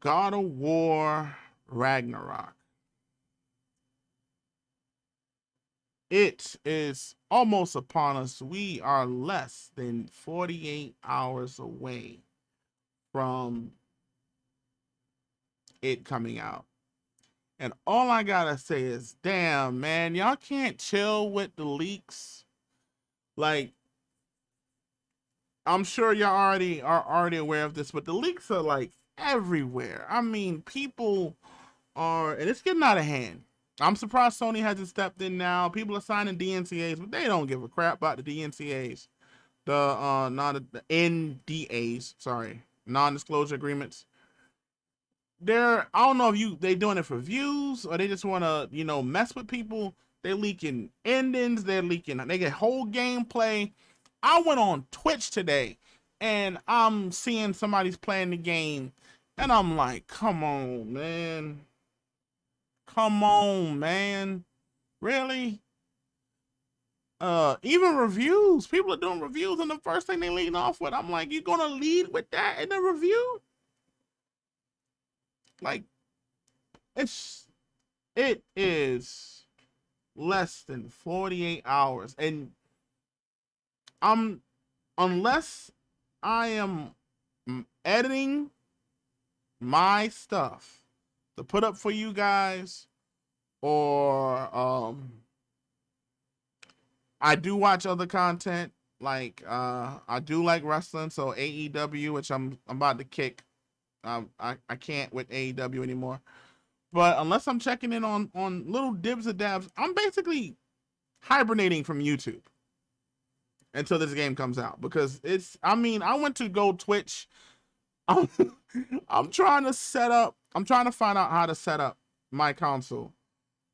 God of War Ragnarok. It is almost upon us. We are less than 48 hours away from it coming out. And all I gotta say is, damn, man, y'all can't chill with the leaks. Like, I'm sure y'all already aware of this, but the leaks are like everywhere. I mean, people are, and it's getting out of hand. I'm surprised Sony hasn't stepped in now. People are signing DNCAs, but they don't give a crap about the DNCAs, the non the NDAs, sorry, non-disclosure agreements. I don't know if they doing it for views or they just want to mess with people. They're leaking endings. They get whole gameplay. I went on Twitch today and I'm seeing somebody's playing the game and I'm like, come on, man. Come on, man. Really? Even reviews. People are doing reviews and the first thing they lead off with, I'm like, you gonna lead with that in the review? Like, it is less than 48 hours. And I'm unless I am editing my stuff to put up for you guys, or I do watch other content. Like I do like wrestling, so AEW, which I'm about to kick. I can't with AEW anymore. But unless I'm checking in on little dibs and dabs, I'm basically hibernating from YouTube until this game comes out, because I went to go Twitch. I'm, I'm trying to find out how to set up my console.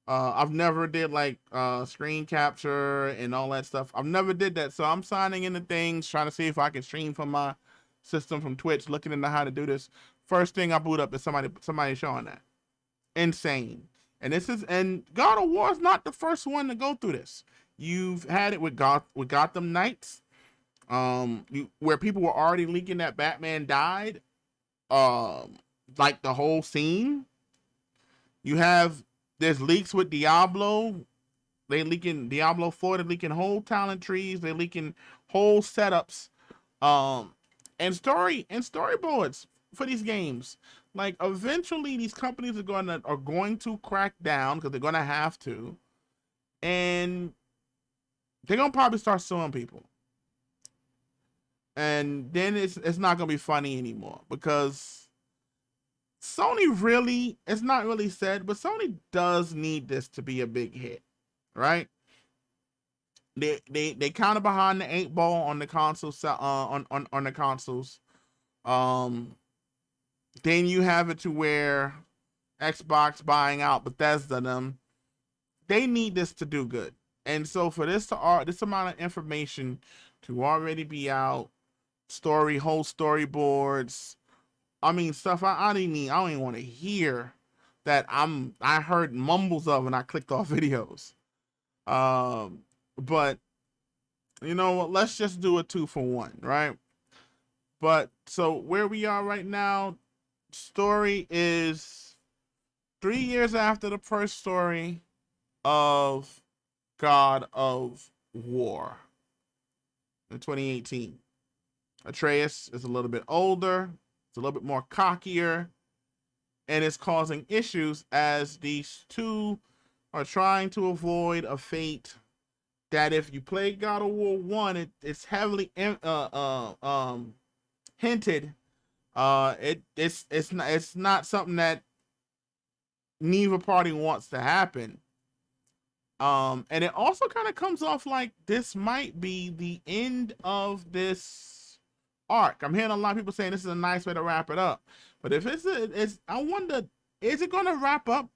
I've never did like screen capture and all that stuff. I've never did that, so I'm signing into things, trying to see if I can stream from my system from Twitch, looking into how to do this. First thing I boot up is somebody showing that. Insane. And God of War is not the first one to go through this. You've had it with Gotham Knights, where people were already leaking that Batman died, like the whole scene. There's leaks with Diablo. They leaking Diablo 4. They're leaking whole talent trees. They're leaking whole setups, and storyboards for these games. Like, eventually, these companies are going to crack down, because they're gonna have to, and they're gonna probably start suing people. And then it's not gonna be funny anymore, because Sony really, it's not really said, but Sony does need this to be a big hit, right? They kind of behind the eight ball on the consoles, on the consoles. Um, then you have it to where Xbox buying out Bethesda, they need this to do good, and so for this amount of information to already be out, whole storyboards. I mean, stuff I don't even want to hear that I heard mumbles of and I clicked off videos. But you know what? Let's just do a 2-for-1, right? But so where we are right now, story is 3 years after the first story of God of War in 2018. Atreus is a little bit older. It's a little bit more cockier, and it's causing issues as these two are trying to avoid a fate that, if you play God of War 1, it's heavily hinted. It's not something that neither party wants to happen. And it also kind of comes off like this might be the end of this arc. I'm hearing a lot of people saying this is a nice way to wrap it up. But if I wonder, is it going to wrap up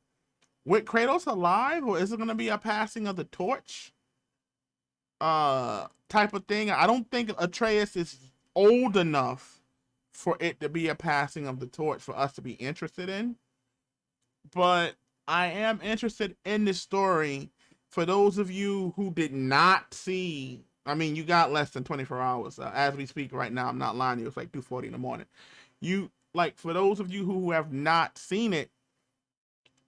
with Kratos alive, or is it going to be a passing of the torch type of thing? I don't think Atreus is old enough for it to be a passing of the torch for us to be interested in. But I am interested in this story. For those of you who did not see, I mean, you got less than 24 hours as we speak right now. I'm not lying to you. It's like 2:40 in the morning. like for those of you who have not seen it,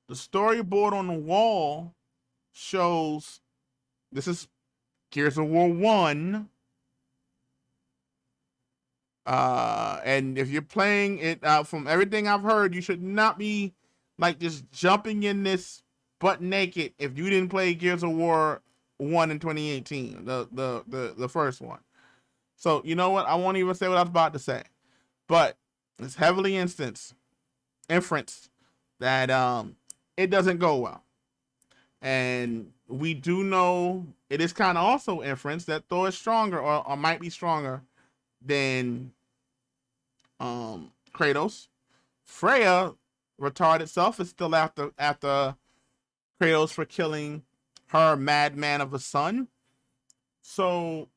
the storyboard on the wall shows this is Gears of War 1. And if you're playing it, from everything I've heard, you should not be like just jumping in this butt naked if you didn't play Gears of War 1 in 2018, the first one. So you know what? I won't even say what I was about to say, but it's heavily inference that it doesn't go well, and we do know it is kind of also inference that Thor is stronger or might be stronger than Kratos. Freya retarded self is still after Kratos for killing her madman of a son. So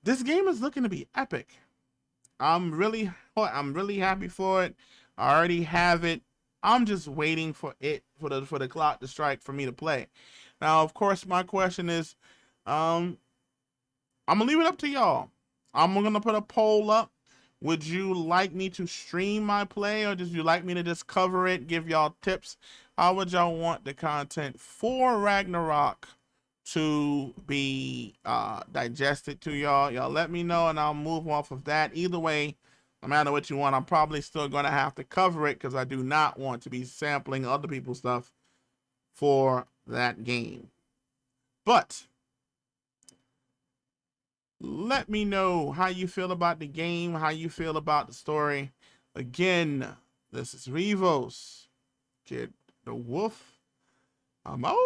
this game is looking to be epic. I'm really happy for it. I already have it. I'm just waiting for the clock to strike for me to play. Now, of course, my question is, I'm gonna leave it up to y'all. I'm gonna put a poll up. Would you like me to stream my play, or just you like me to just cover it, give y'all tips? How would y'all want the content for Ragnarok to be digested to y'all? Y'all let me know, and I'll move off of that. Either way, no matter what you want, I'm probably still going to have to cover it because I do not want to be sampling other people's stuff for that game. But let me know how you feel about the game, how you feel about the story. Again, this is Revos, Kid the Wolf. I'm out.